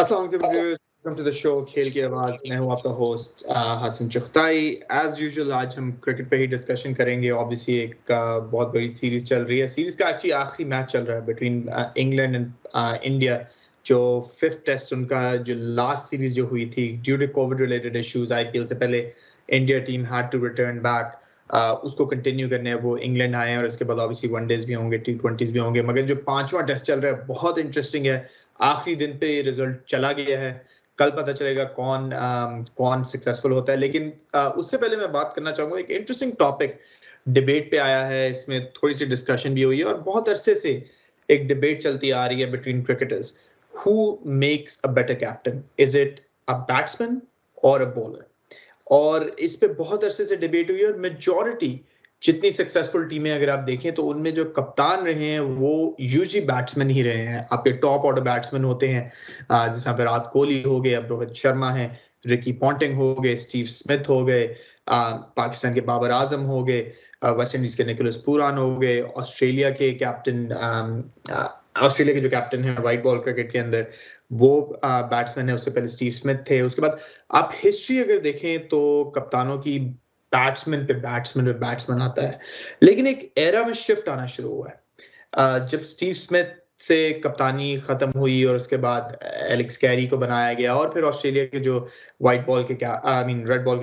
अस्सलाम वालेकुम viewers, welcome to the show खेल की आवाज। मैं हूं आपका host Hasan Chughtai. As usual आज हम क्रिकेट पे ही डिस्कशन करेंगे। ऑब्वियसली एक बहुत बड़ी सीरीज चल रही है। सीरीज का एक्चुअली आखिरी मैच चल रहा है बिटवीन इंग्लैंड एंड इंडिया, जो 5th टेस्ट उनका जो लास्ट सीरीज जो हुई थी due to Covid related issues, IPL से पहले India team had to return back, उसको कंटिन्यू करने वो इंग्लैंड आए हैं। और उसके बाद ऑब्वियसली वनडेज भी होंगे, T20s भी होंगे। मगर जो 5वां टेस्ट चल रहा है बहुत इंटरेस्टिंग है। आखिरी दिन पे रिजल्ट चला गया है, कल पता चलेगा कौन सक्सेसफुल होता है। लेकिन उससे पहले मैं बात करना चाहूंगा, एक इंटरेस्टिंग टॉपिक डिबेट पे आया है, इसमें थोड़ी सी डिस्कशन भी हुई है और बहुत अरसे से एक डिबेट चलती आ रही है between cricketers. Who makes a better captain? Is it a batsman और अ बॉलर? और इस पे बहुत अरसे से डिबेट हुई है और मेजॉरिटी जितनी सक्सेसफुल टीमें अगर आप देखें तो उनमें जो कप्तान रहे हैं वो यूजुअली बैट्समैन ही रहे हैं। आपके टॉप ऑर्डर बैट्समैन होते हैं, जैसे विराट कोहली हो गए, अब रोहित शर्मा है, रिकी पॉन्टिंग हो गए, स्टीव स्मिथ हो गए, पाकिस्तान के बाबर आजम हो गए, वेस्ट इंडीज के निकोलस पूरान हो गए, ऑस्ट्रेलिया के जो कैप्टन है व्हाइट बॉल क्रिकेट के अंदर वो बैट्समैन है। उससे पहले स्टीव स्मिथ थे। उसके बाद आप हिस्ट्री अगर देखें तो कप्तानों की बैट्समैन पे बैट्समैन आता है। लेकिन एक एरा में शिफ्ट आना शुरू हुआ है जब स्टीव स्मिथ से कप्तानी खत्म हुई और उसके बाद एलेक्स कैरी को बनाया गया और फिर ऑस्ट्रेलिया के जो रेड बॉल के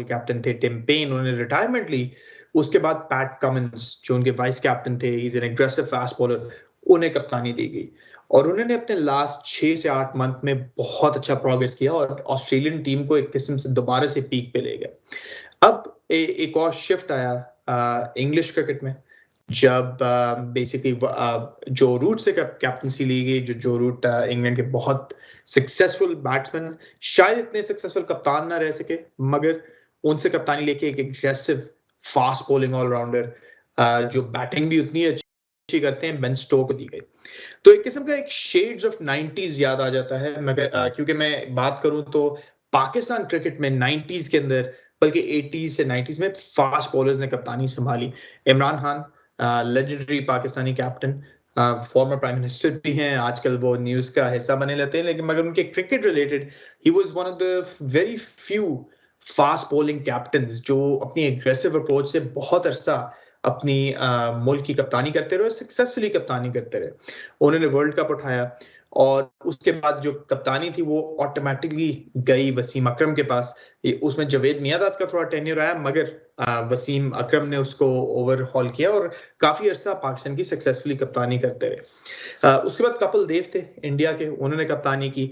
कैप्टन थे टिम पेन, उन्होंने रिटायरमेंट ली। उसके बाद पैट कमिंस जो उनके वाइस कैप्टन थे, he is an aggressive fast bowler, उन्हें कप्तानी दी गई और उन्होंने अपने लास्ट 6 से 8 मंथ में बहुत अच्छा प्रोग्रेस किया और ऑस्ट्रेलियन टीम को एक किस्म से दोबारा से पीक पे ले गए। अब एक और शिफ्ट आया इंग्लिश क्रिकेट में, जब बेसिकली जो रूट से कैप्टनसी ली गई, जो रूट इंग्लैंड के बहुत सक्सेसफुल बैट्समैन, शायद इतने सक्सेसफुल कप्तान ना रह सके, मगर उनसे कप्तानी लेके एक एग्रेसिव फास्ट बॉलिंग ऑलराउंडर जो बैटिंग भी उतनी अच्छी करते हैं, बेन स्टोक्स को दी गई। तो एक किस्म का एक शेड्स ऑफ 90s याद आ जाता है। मगर क्योंकि मैं बात करूं तो पाकिस्तान क्रिकेट में 90s के अंदर, बल्कि 80s से 90s में फास्ट बॉलर्स ने कप्तानी संभाली। Imran Khan legendary Pakistani captain, former prime minister भी हैं, आजकल वो न्यूज का हिस्सा बने रहते हैं, लेकिन मगर उनके cricket related he was one of the very few fast bowling captains जो अपनी एग्रेसिव अप्रोच से बहुत अरसा अपनी मुल्क की कप्तानी करते रहे और सक्सेसफुली कप्तानी करते रहे। उन्होंने वर्ल्ड कप उठाया और उसके बाद जो कप्तानी थी वो ऑटोमेटिकली गई वसीम अकरम के पास। उसमें जवेद मियांदाद का थोड़ा टेन्योर आया, मगर वसीम अकरम ने उसको ओवरहॉल किया और काफी अरसा पाकिस्तान की सक्सेसफुली कप्तानी करते रहे। उसके बाद कपिल देव थे इंडिया के, उन्होंने कप्तानी की।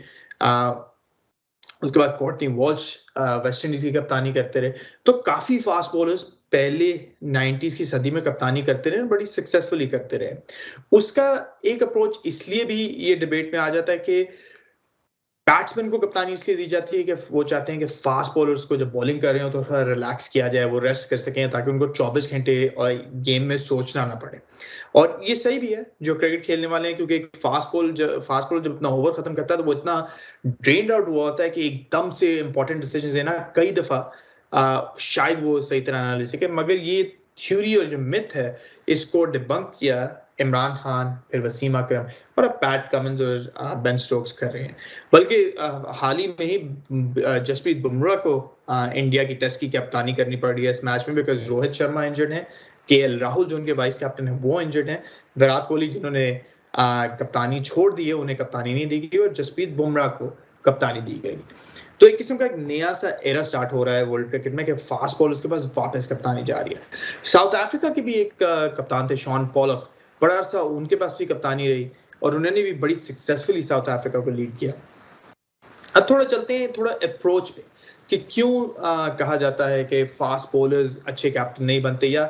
उसके बाद कोर्टनी वॉल्श वेस्ट इंडीज की कप्तानी करते रहे। तो काफी फास्ट बॉलर्स पहले 90s की सदी में कप्तानी करते रहे, बड़ी सक्सेसफुली करते रहे। उसका एक अप्रोच इसलिए भी ये डिबेट में आ जाता है कि बैट्समैन को कप्तानी इसलिए दी जाती है कि वो चाहते हैं कि फास्ट बॉलर्स को जब बॉलिंग कर रहे हो तो थोड़ा रिलैक्स किया जाए, वो रेस्ट कर सकें, ताकि उनको 24 घंटे गेम में सोचना ना पड़े। और ये सही भी है जो क्रिकेट खेलने वाले हैं, क्योंकि फास्ट बॉल जब इतना ओवर खत्म करता है तो वो इतना ड्रेन्ड आउट हुआ होता है कि एकदम से इंपॉर्टेंट डिसीजन लेना कई दफा शायद वो सही तरह ना ले सके। मगर ये थ्योरी और जो मिथ है, इसको डिबंक किया इमरान खान, फिर वसीम अकरम और अब पैट कमिंस और बेन स्टोक्स कर रहे हैं। बल्कि हाल ही में ही जसप्रीत बुमराह को इंडिया की टेस्ट की कप्तानी करनी पड़ रही है इस मैच में, बिकॉज रोहित शर्मा इंजर्ड है, केएल राहुल जो उनके वाइस कैप्टन है वो इंजर्ड है, विराट कोहली जिन्होंने कप्तानी छोड़ दी है उन्हें कप्तानी नहीं दी गई और जसप्रीत बुमराह को कप्तानी दी गई। तो एक किस्म का एक नया सा एरा स्टार्ट हो रहा है वर्ल्ड क्रिकेट में कि फास्ट बॉलर्स के पास वापस कप्तानी जा रही है। साउथ अफ्रीका के भी एक कप्तान थे शॉन पॉलक, बड़ा अरसा उनके पास भी कप्तानी रही और उन्होंने भी बड़ी सक्सेसफुली साउथ अफ्रीका को लीड किया। अब थोड़ा चलते हैं थोड़ा अप्रोच पे कि क्यों कहा जाता है कि फास्ट बॉलर्स अच्छे कैप्टन नहीं बनते या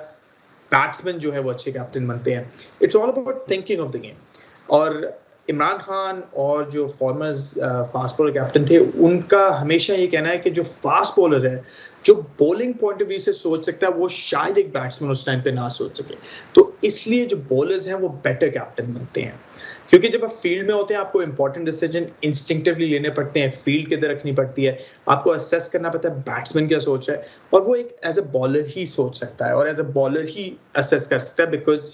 बैट्समैन जो है वो अच्छे कैप्टन बनते हैं। It's all about thinking of the game. और इमरान खान और जो फॉर्मर्स फास्ट बॉलर कैप्टन थे, उनका हमेशा ये कहना है कि जो फास्ट बॉलर है, जो बॉलिंग पॉइंट ऑफ व्यू से सोच सकता है, वो शायद एक बैट्समैन उस टाइम पे ना सोच सके। तो इसलिए जो बॉलर्स हैं वो बेटर कैप्टन बनते हैं, क्योंकि जब आप फील्ड में होते हैं आपको इंपॉर्टेंट डिसीजन इंस्टिंक्टिवली लेने पड़ते हैं, फील्ड किधर रखनी पड़ती है, आपको असेस करना पड़ता है बैट्समैन क्या सोच है, और वो एक एज अ बॉलर ही सोच सकता है और as a bowler he assess कर सकता है, बिकॉज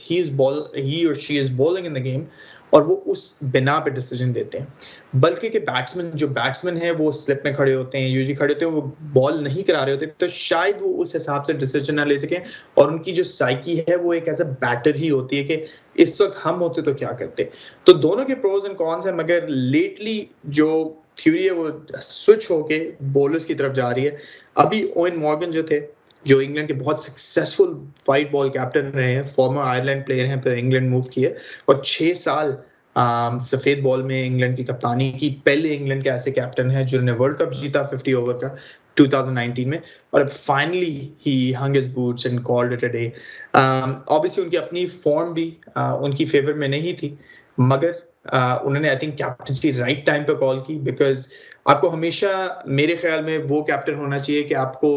ही और she is bowling in the game. और वो उस बिना पे डिसीजन देते हैं। बल्कि के बैट्समैन है वो स्लिप में खड़े होते हैं, यूजुअली खड़े होते हैं, वो बॉल नहीं करा रहे होते, तो शायद वो उस हिसाब से डिसीजन ना ले सकें, और उनकी जो साइकी है वो एक एज अ बैटर ही होती है कि इस वक्त हम होते तो क्या करते। तो दोनों के प्रोज एंड कॉन्स हैं, मगर लेटली जो थ्योरी है वो स्विच होके बॉलर्स की तरफ जा रही है। अभी ओवेन मॉर्गन जो थे, जो इंग्लैंड के बहुत सक्सेसफुल वाइट बॉल कैप्टन रहे हैं, फॉर्मर आयरलैंड प्लेयर हैं, फिर इंग्लैंड मूव किए और 6 साल सफेद बॉल में इंग्लैंड की कप्तानी की। पहले इंग्लैंड के ऐसे कैप्टन हैं जिन्होंने वर्ल्ड कप जीता 50 ओवर का 2019 में, और अब finally he hung his boots and called it a day. Obviously उनकी अपनी फॉर्म भी उनकी फेवर में नहीं थी, मगर उन्होंने I think captaincy right time पे कॉल की, बिकॉज आपको हमेशा मेरे ख्याल में वो कैप्टन होना चाहिए कि आपको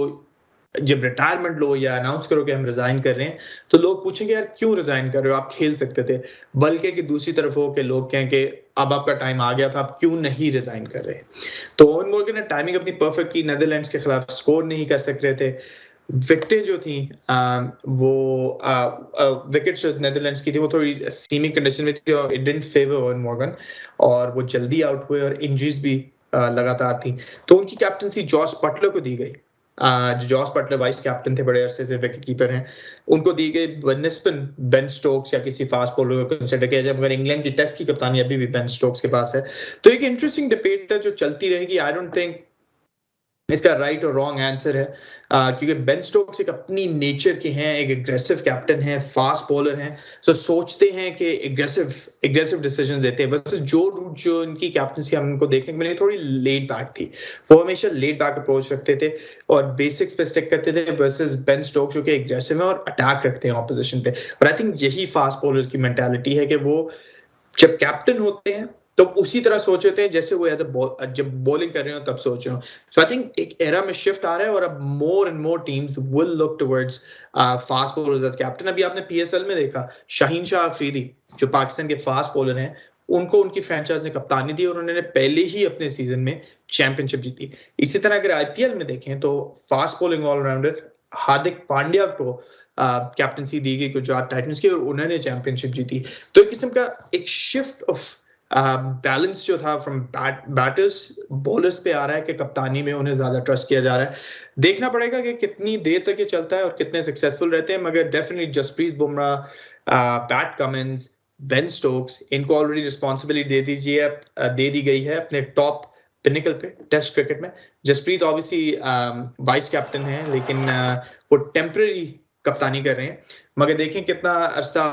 जब रिटायरमेंट लो या अनाउंस करो कि हम रिजाइन कर रहे हैं, तो लोग पूछेंगे यार क्यों रिजाइन कर रहे हो, आप खेल सकते थे। बल्कि कि दूसरी तरफ हो कि लोग कहें कि अब आपका टाइम आ गया था, आप क्यों नहीं रिजाइन कर रहे। तो ओवेन मॉर्गन ने टाइमिंग अपनी परफेक्ट की, नेदरलैंड्स के खिलाफ स्कोर नहीं कर सक रहे थे। विकेटें जो थी वो विकेट्स जो नेदरलैंड्स की थी वो थोड़ी सीमी कंडीशन में थी और it didn't favour Eoin Morgan, और वो जल्दी आउट हुए और इंजरीज भी लगातार थी। तो उनकी कैप्टनसी जॉस बटलर को दी गई। जो जॉस बटलर वाइस कैप्टन थे, बड़े अरसे से विकेट कीपर हैं, उनको दी गई बनस्पन बेन स्टोक्स या किसी फास्ट बॉलर को कंसिडर किया जाए, मगर इंग्लैंड की टेस्ट की कप्तानी अभी भी बेन स्टोक्स के पास है। तो एक इंटरेस्टिंग डिबेट है जो चलती रहेगी। आई डोंट थिंक इसका राइट और रॉन्ग आंसर है, क्योंकि बेन स्टोक्स एक अपनी नेचर के हैं, एक एग्रेसिव कैप्टन है, फास्ट बॉलर हैं, सो सोचते हैं कि एग्रेसिव डिसीजन देते हैं। वर्सेस जो रूट जो इनकी कैप्टनसी हम इनको देखने को मिली थोड़ी लेड बैक थी, वो हमेशा लेड बैक अप्रोच रखते थे और बेसिक्स पे स्टिक करते थे, वर्सेस बेन स्टोक्स जो कि एग्रेसिव है और अटैक रखते हैं ऑपोजिशन पे। और आई थिंक यही फास्ट बॉलर की मेंटालिटी है कि वो जब कैप्टन होते हैं तो उसी तरह सोच रहे थे जैसे वो जब बॉलिंग कर रहे हो तब सोच रहे हो। सो आई थिंक एक एरा में शिफ्ट आ रहा है और अब more and more teams will look towards fast bowlers as captain. अभी आपने पीएसएल में देखा शाहीन शाह अफरीदी जो पाकिस्तान के फास्ट बॉलर हैं, उनको उनकी फ्रेंचाइज ने कप्तानी दी और उन्होंने पहले ही अपने सीजन में चैंपियनशिप जीती। इसी तरह अगर आईपीएल में देखें तो fast bowling allrounder Hardik Pandya को कैप्टनसी दी गई गुजरात टाइटंस की और उन्होंने चैंपियनशिप जीती। तो एक किस्म का एक शिफ्ट ऑफ बैलेंस जो था फ्रॉम बैटर्स बॉलर्स पे आ रहा है कि कप्तानी में उन्हें ज्यादा ट्रस्ट किया जा रहा है। देखना पड़ेगा कि कितनी देर तक ये चलता है और कितने सक्सेसफुल रहते हैं, मगर definitely Jasprit Bumrah, Pat Cummins, Ben Stokes, इनको ऑलरेडी रिस्पॉन्सिबिलिटी दे दी गई है अपने टॉप पिनिकल पे टेस्ट क्रिकेट में। जसप्रीत ऑब्वियसली वाइस कैप्टन है, लेकिन वो टेम्पररी कप्तानी कर रहे हैं, मगर देखें कितना अरसा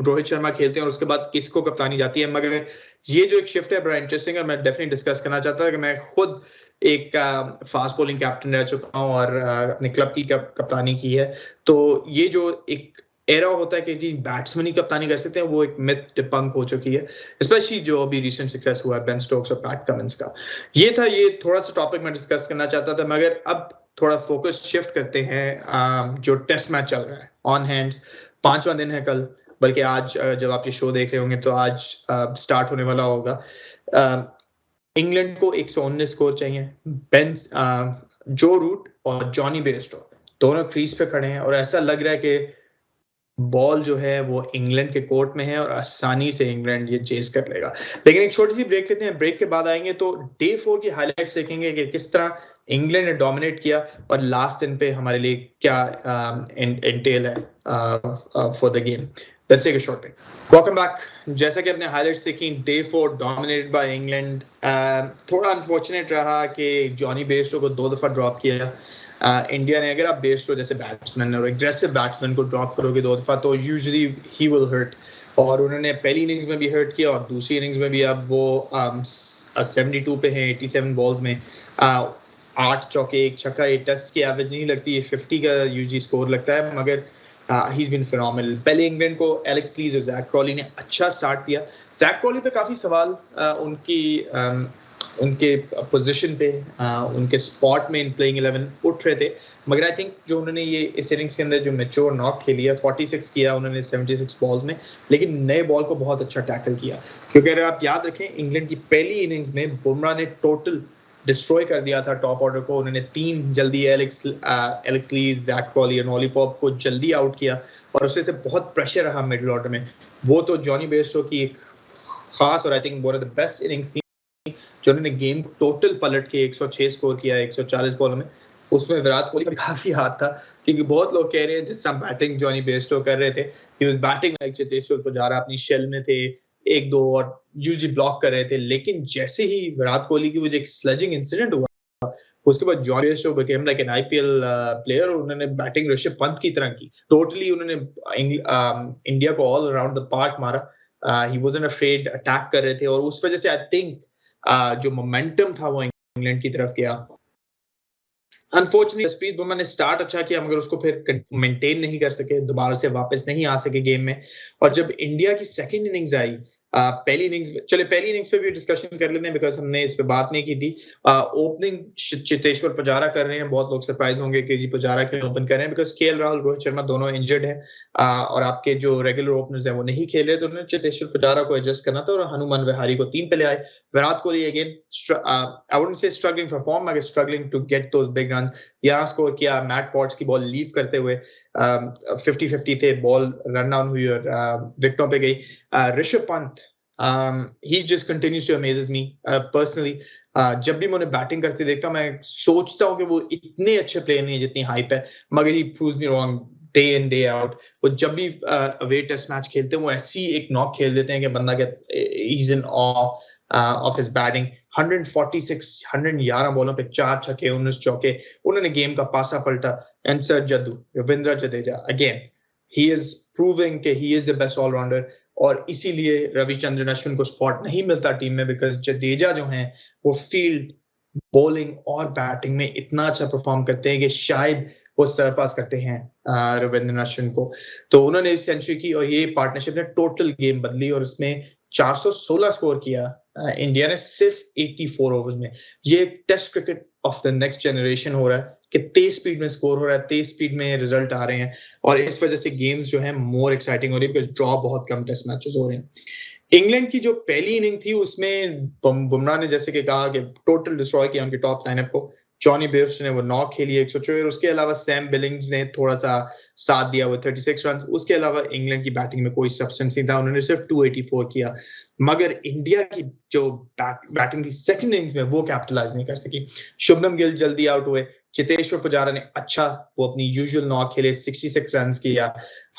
रोहित शर्मा खेलते हैं और उसके बाद किसको कप्तानी जाती है। मगर ये जो एक शिफ्ट है बड़ा इंटरेस्टिंग है, मैं डेफिनेटली डिस्कस करना चाहता था कि मैं खुद एक फास्ट बॉलिंग कैप्टन रह चुका हूं और अपने क्लब की कप्तानी की है। तो ये जो एक एरा होता है कि जी बैट्समैन ही कप्तानी कर सकते हैं, वो एक मिथ डिबंक हो चुकी है, स्पेशली जो अभी रिसेंट सक्सेस हुआ है बेन स्टोक्स और पैट कमिंस का। ये था, ये थोड़ा सा टॉपिक मैं डिस्कस करना चाहता था, मगर अब थोड़ा फोकस शिफ्ट करते हैं जो टेस्ट मैच चल रहा है ऑन हैंड्स। 5वां दिन है कल, बल्कि आज जब आप ये शो देख रहे होंगे तो आज स्टार्ट होने वाला होगा। इंग्लैंड को 119 स्कोर चाहिए। बेन जो रूट और जॉनी बेयरस्टो दोनों क्रीज पे खड़े हैं और ऐसा लग रहा है कि बॉल जो है वो इंग्लैंड के कोर्ट में है और आसानी से इंग्लैंड ये चेस कर लेगा। लेकिन एक छोटी सी ब्रेक लेते हैं, ब्रेक के बाद आएंगे तो डे 4 की हाइलाइट्स देखेंगे कि किस तरह इंग्लैंड ने डोमिनेट किया और लास्ट दिन पे हमारे लिए क्या एंटेल है for the game. Let's take a short break. Welcome back. जैसा कि आपने हाइलाइट्स देखी, डे 4 डोमिनेटेड बाय इंग्लैंड। थोड़ा अनफॉर्चुनेट रहा कि जॉनी बेयरस्टो को 2 दफा ड्रॉप किया इंडिया ने। अगर आप बेयरस्टो जैसे बैट्समैन और एग्रेसिव बैट्समैन को ड्रॉप करोगे 2 दफा तो यूजुअली ही विल हर्ट, और उन्होंने पहली इनिंग्स में भी हर्ट किया और दूसरी इनिंग्स में भी। अब वो 72 पे हैं 87 बॉल्स में, 8 चौके 1 छक्का। ये टेस्ट की एवरेज नहीं लगती, 50 का यूजुअली स्कोर लगता है, मगर ही इज बीन फिनोमिनल। पहले इंग्लैंड को एलेक्स लीज और जैक क्रॉली ने अच्छा स्टार्ट दिया। जैक क्रॉली पे काफी सवाल उनके पोजीशन पे, उनके स्पॉट में इन प्लेइंग 11 उठ रहे थे, मगर आई थिंक जो उन्होंने ये इस इनिंग्स के अंदर जो मैच्योर नॉक खेली है, 46 किया उन्होंने 76 बॉल्स में, लेकिन नए बॉल को बहुत अच्छा टैकल किया। क्योंकि अगर आप याद रखें इंग्लैंड की पहली इनिंग्स में बुमराह ने टोटल डिस्ट्रॉय कर दिया था टॉप ऑर्डर को। उन्होंने 3 जल्दी एलेक्स लीज, जैक क्रॉली और नॉली पॉप को जल्दी आउट किया और उससे से बहुत प्रेशर रहा मिडिल ऑर्डर में। वो तो जॉनी बेयरस्टो की एक खास और I think one of the best innings थी जो उन्होंने गेम टोटल पलट के 106 स्कोर किया 140 बॉलों में। उसमें विराट कोहली का काफी हाथ था, क्योंकि बहुत लोग कह रहे हैं जिस तरह बैटिंग जॉनी बेयरस्टो कर रहे थे, he was batting like Cheteshwar Pujara, अपनी शेल में थे, एक दो और यूजी ब्लॉक कर रहे थे। लेकिन जैसे ही विराट कोहली की वो जो एक स्लेजिंग इंसिडेंट हुआ, उसके बाद Jonny Bairstow became like an IPL player. उन्होंने बैटिंग ऋषभ पंत की तरह की, टोटली उन्होंने इंडिया को ऑल अराउंड द पार्क मारा। ही वाजंट अफ्रेड, अटैक कर रहे थे, और उस वजह से आई थिंक जो मोमेंटम था वो इंग्लैंड की तरफ गया। अनफॉर्चुनेटली जसप्रीत बुमराह ने स्टार्ट अच्छा किया, मगर उसको फिर मेंटेन नहीं कर सके, दोबारा से वापस नहीं आ सके गेम में। और जब इंडिया की सेकंड इनिंग्स आई, पहली इनिंग्स पे भी डिस्कशन कर लेते हैं, बिकॉज हमने इस पे बात नहीं की थी। ओपनिंग चेतेश्वर पुजारा कर रहे हैं, बहुत लोग सरप्राइज होंगे कि जी पुजारा क्यों ओपन कर रहे हैं, बिकॉज केएल राहुल, रोहित शर्मा दोनों इंजर्ड है, और आपके जो रेगुलर ओपनर्स हैं वो नहीं खेल रहे, तो उन्होंने चेतेश्वर पुजारा को एडजस्ट करना था और हनुमान विहारी को 3 पे ले आए। Virat Kohli again, I wouldn't say struggling for form, मगर struggling to get those big runs. यहाँ स्कोर किया मैट पॉट्स की बॉल लीव करते हुए, 50-50 थे, बॉल रन डाउन हुई और विकेटों पे गई। Rishabh Pant, he just continues to amazes me personally. जब भी मैं उन्हें बैटिंग करते देखता हूँ, मैं सोचता हूँ कि वो इतने अच्छे प्लेयर नहीं है जितनी हाइप है, मगर he proves me wrong day in day out. वो जब भी अवे टेस्ट मैच खेलते हैं, वो ऐसी एक नॉक खेल देते हैं कि बंदा के he's in awe of his batting. 111 बॉलों पे 4 छक्के, 19 चौके, उन्होंने गेम का पासा पलटा। And sir Ravindra Jadeja, again he is proving कि he is the best all-rounder, और इसीलिए रविचंद्रन अश्विन को स्पॉट नहीं मिलता टीम में, बिकॉज जडेजा जो हैं वो फील्ड, बॉलिंग और बैटिंग में इतना अच्छा परफॉर्म करते हैं कि शायद वो सरपास करते हैं रविचंद्रन अश्विन को। तो उन्होंने सेंचुरी की और ये पार्टनरशिप ने टोटल गेम बदली, और उसमें 416 स्कोर किया इंडिया ने सिर्फ 84 ओवर्स में। ये test cricket of the next generation हो रहा है कि तेज स्पीड में स्कोर हो रहा है, तेज स्पीड में रिजल्ट आ रहे हैं, और इस वजह से गेम्स जो है मोर एक्साइटिंग हो रही है, बिकॉज ड्रॉ बहुत कम टेस्ट मैचेस हो रहे हैं। इंग्लैंड की जो पहली इनिंग थी उसमें बुमराह ने जैसे कि कहा कि टोटल डिस्ट्रॉय किया उनकी टॉप लाइनअप को। जॉनी बेयरस्टो ने वो नॉक खेली 104, उसके अलावा सैम बिलिंग्स ने थोड़ा सा साथ दिया, वो 36 रन। उसके अलावा इंग्लैंड की बैटिंग में कोई सब्सटेंस नहीं था, उन्होंने सिर्फ 284 किया। मगर इंडिया की जो बैटिंग थी सेकंड इनिंग्स में, वो कैपिटलाइज नहीं कर सकी। शुभमन गिल जल्दी आउट हुए, चेतेश्वर पुजारा ने अच्छा वो अपनी यूजुअल नॉक खेले, 66 रन किया।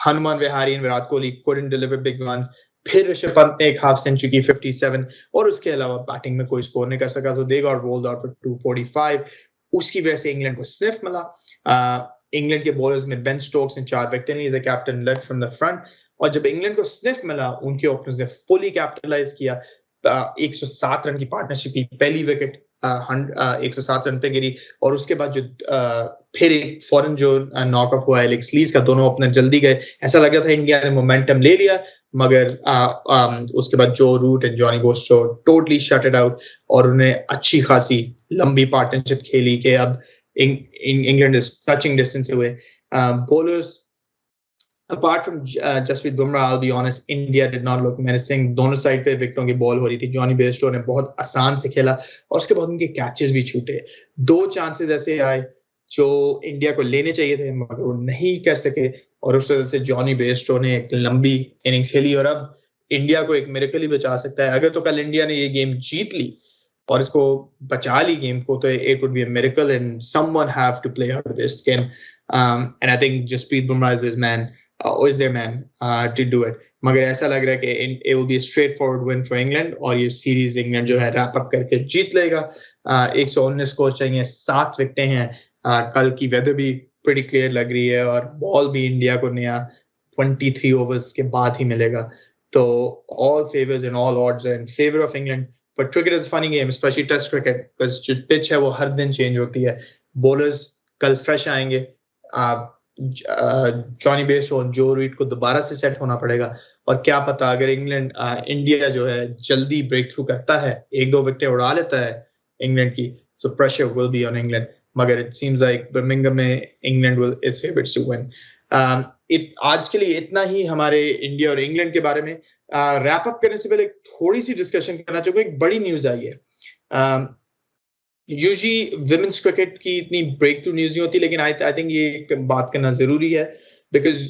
Hanuman Vihari and Virat Kohli couldn't deliver big runs। फिर ऋषभ पंत ने एक हाफ सेंचुरी की 57, और उसके अलावा बैटिंग में कोई स्कोर नहीं कर सका, तो they got rolled out for 245। उसकी वजह से इंग्लैंड को स्निफ मिला। इंग्लैंड के बॉलर्स में बेन स्टोक्स ने 4 विकेट लिए, the captain led from the front, और जब इंग्लैंड को स्निफ मिला, उनके ओपनर्स ने फुली कैपिटलाइज किया। 107 रन की पार्टनरशिप की, पहली विकेट 107 रन पे गिरी, और उसके बाद जो फिर एक फॉरन जो नॉक ऑफ हुआ एलेक्स लीज का, दोनों ओपनर जल्दी गए। ऐसा लग रहा था इंडिया ने मोमेंटम ले लिया, मगर उसके बाद Joe Root and Jonny Bairstow totally shut it out, और उन्हें अच्छी खासी लंबी पार्टनरशिप खेली कि अब इंग्लैंड इज टचिंग डिस्टेंस हुए। Bowlers apart from Jasprit Bumrah, I'll be honest, India did not look menacing. दोनों साइड पे विकेटों की बॉल हो रही थी। जॉनी बेयरस्टो ने बहुत आसान से खेला, और उसके बाद उनके कैचेस भी छूटे। 2 चांसेस ऐसे आए जो इंडिया को लेने चाहिए थे, मगर वो नहीं कर सके, और उस वजह से जॉनी बेयरस्टो ने एक लंबी इनिंग्स खेली, और अब इंडिया को एक मिरेकल ही बचा सकता है। अगर तो कल इंडिया ने ये गेम जीत ली और इसको बचा ली गेम को, तो it would be a miracle, and someone have to play out of their skin. And I think Jasprit Bumrah is his man. Is their man to do it. मगर ऐसा लग रहा है कि it will be a straightforward win for England, और ये series England जो है रैप अप करके जीत लेगा। 119 स्कोर चाहिए, 7 विकेटें हैं। कल की वेदर भी pretty clear लग रही है, और बॉल भी इंडिया को नया 23 ओवर्स के बाद ही मिलेगा। तो all favors and all odds are in favor of England. But cricket is a funny game, especially test cricket, because जो pitch है वो हर दिन चेंज होती है। बॉलर्स कल फ्रेश आएंगे, जॉनी बेयरस्टो और जो रूट को दोबारा से सेट होना पड़ेगा, और क्या पता अगर इंडिया जो है जल्दी ब्रेक थ्रू करता है, 1-2 विकेटें उड़ा लेता है इंग्लैंड की, so pressure will be on England. मगर it seems like बर्मिंघम में England is favorites to win. आज के लिए इतना ही हमारे इंडिया और इंग्लैंड के बारे में। रैप अप करने से पहले थोड़ी सी डिस्कशन करना चाहूंगा। एक बड़ी न्यूज आई है। यूजुअली विमेंस क्रिकेट की इतनी ब्रेक थ्रू न्यूज नहीं होती, लेकिन आई थिंक ये बात करना जरूरी है, बिकॉज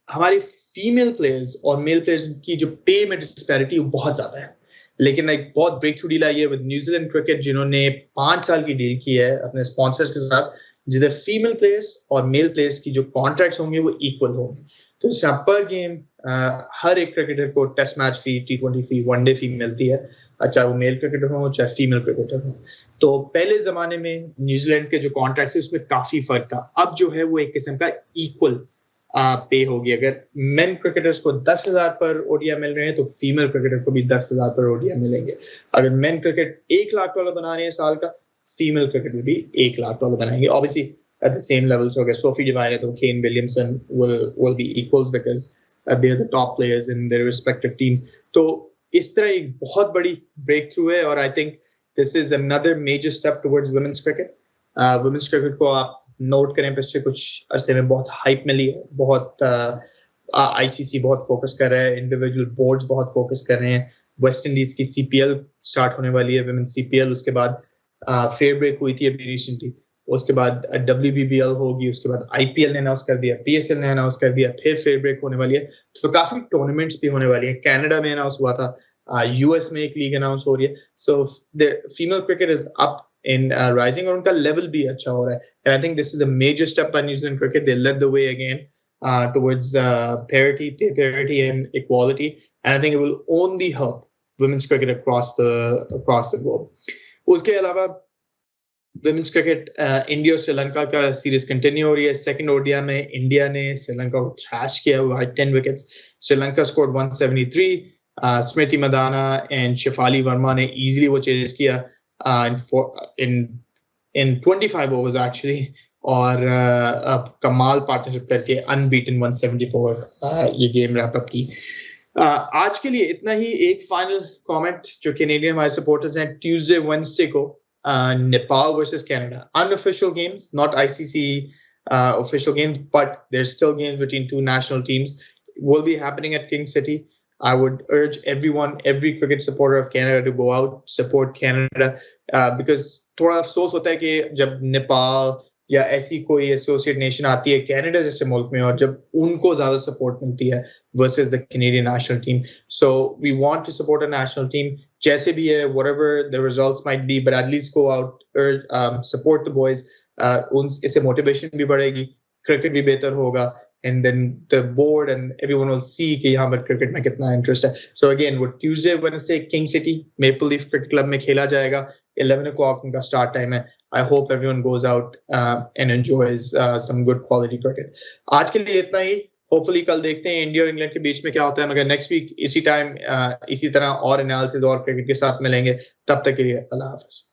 हमारी फीमेल प्लेयर्स और मेल प्लेयर्स की जो पे में डिस्पैरिटी बहुत ज्यादा है। लेकिन एक बहुत ब्रेक थ्रू डील आई है विद न्यूजीलैंड क्रिकेट, जिन्होंने 5 साल की डील की है अपने स्पॉन्सर्स के साथ, जिधर फीमेल प्लेयर्स और मेल प्लेयर्स की जो कॉन्ट्रैक्ट्स होंगे वो इक्वल होंगे। तो इससे पर गेम हर एक क्रिकेटर को टेस्ट मैच फी, T20 फी, वनडे फी मिलती है, चाहे वो मेल क्रिकेटर हो चाहे फीमेल क्रिकेटर हो। तो पहले जमाने में न्यूजीलैंड के जो कॉन्ट्रैक्ट्स है उसमें काफी फर्क था, अब जो है वो एक किस्म का इक्वल पे होगी। अगर मेन क्रिकेटर्स को 10,000 पर ओडीआई मिल रहे हैं तो फीमेल क्रिकेटर को भी 10,000 पर ओडीआई मिलेंगे। अगर मेन क्रिकेट $1 लाख बना रहे हैं साल का, फीमेल क्रिकेटर भी $1 लाख बनाएंगे। Obviously at the same level, so अगर सोफी डिवाइन है तो Kane Williamson will be equals because they are the top players in their respective teams। तो इस तरह एक बहुत बड़ी ब्रेक थ्रू है, और I think this is another major step towards women's cricket. Women's cricket को आप नोट करें, पिछले कुछ अरसे में बहुत हाइप मिली है, बहुत आईसीसी बहुत फोकस कर रहा है, इंडिविजुअल बोर्ड्स बहुत फोकस कर रहे हैं। वेस्ट इंडीज की सीपीएल स्टार्ट होने वाली है, वुमेन्स सीपीएल, उसके बाद फेयर ब्रेक हुई थी अभी रिसेंटली, उसके बाद WBBL होगी, उसके बाद IPL ने अनाउंस कर दिया, PSL ने अनाउंस कर दिया, फिर फेयर ब्रेक होने वाली है। तो काफी टूर्नामेंट्स भी होने वाली है। कनाडा में अनाउंस हुआ था, यूएस में एक लीग अनाउंस हो रही है। So the female cricket is up in rising, और उनका लेवल भी अच्छा हो रहा है। And I think this is a major step by New Zealand cricket. They led the way again towards parity, pay parity, and equality. And I think it will only help women's cricket across the globe. उसके अलावा women's cricket, India और श्रीलंका का series continue हो रही है। Second ODI में India ने श्रीलंका को थ्रैश किया हुआ है 10 wickets. Sri Lanka scored 173। Smriti Mandhana and Shafali Verma ने इजीली वो चेज किया in 25 overs actually, और कमाल पार्टनरशिप करके अनबीटन 174 ये गेम रैप अप की। आज के लिए इतना ही। एक फाइनल कमेंट जो कैनेडियन हमारे सपोर्टर्स हैं, ट्यूसडे वेडनेसडे को Nepal versus Canada, unofficial games, not ICC official games, but there's still games between two national teams, will be happening at King City. I would urge everyone, every cricket supporter of Canada to go out, support Canada, because थोड़ा अफसोस होता है कि जब नेपाल या ऐसी कोई associate nation आती है कनाडा जैसे मुल्क में, और जब उनको ज्यादा सपोर्ट मिलती है versus the Canadian national team. So we want to support a national team, जैसे भी है, whatever the results might be, but at least go out, support the boys. इससे मोटिवेशन भी बढ़ेगी, क्रिकेट भी बेहतर होगा, and then the board and everyone will see कि यहाँ पर क्रिकेट में कितना इंटरेस्ट है। So again, वो Tuesday, Wednesday, King City Maple Leaf Cricket Club में खेला जाएगा। 11 o'clock उनका स्टार्ट टाइम है। I hope everyone goes out and enjoys some good quality cricket. आज के लिए इतना ही। होपफुली कल देखते हैं इंडिया और इंग्लैंड के बीच में क्या होता है, मगर नेक्स्ट वीक इसी टाइम इसी तरह और एनालिसिस और क्रिकेट के साथ मिलेंगे। तब तक के लिए अल्लाह हाफिज।